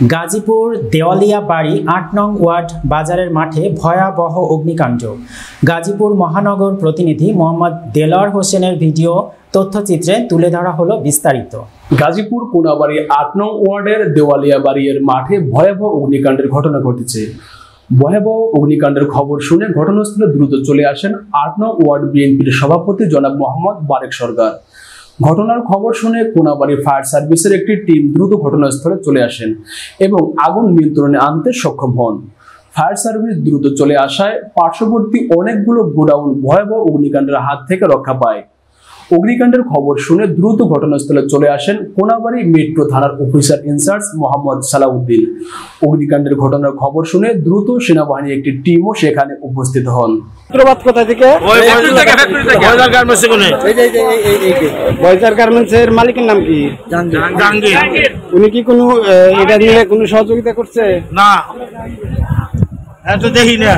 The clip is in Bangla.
গাজীপুর দেওয়ালিয়া বাড়ি ৮ নং ওয়ার্ড বাজারের মাঠে ভয়াবহ অগ্নিকাণ্ড। গাজীপুর মহানগর প্রতিনিধি মোহাম্মদ দেলোয়ার হোসেনের ভিডিও তথ্যচিত্রে তুলে ধরা হলো বিস্তারিত। গাজীপুর কোনাবাড়ি ৮ নং ওয়ার্ডের দেওয়ালিয়া বাড়ির মাঠে ভয়াবহ অগ্নিকাণ্ডের ঘটনা ঘটেছে। ভয়াবহ অগ্নিকাণ্ডের খবর শুনে ঘটনাস্থলে দ্রুত চলে আসেন ৮ নং ওয়ার্ড বিএনপির সভাপতি জনাব মোহাম্মদ বারেক সরকার। ঘটনার খবর শুনে কোনাবাড়ি ফায়ার সার্ভিসের একটি টিম দ্রুত ঘটনাস্থলে চলে আসেন এবং আগুন নিয়ন্ত্রণে আনতে সক্ষম হন। ফায়ার সার্ভিস দ্রুত চলে আসায় পার্শ্ববর্তী অনেকগুলো গোডাউন ভয়াবহ অগ্নিকাণ্ডের হাত থেকে রক্ষা পায়। অগ্নিকাণ্ডের খবর শুনে দ্রুত ঘটনাস্থলে চলে আসেন কোনাবাড়ি মেট্রো থানার অফিসার ইনচার্জ মোহাম্মদ সালাউদ্দিন। অগ্নিকাণ্ডের ঘটনার খবর শুনে দ্রুত সেনাবাহিনীর একটি টিমও সেখানে উপস্থিত হন। কোথা থেকে? বয়জার গার্মেন্টসের মালিকের নাম কি? জাহাঙ্গীর। উনি কি কোনো এটা নিয়ে কোনো সহযোগিতা করছে? না, এটা দেখি না।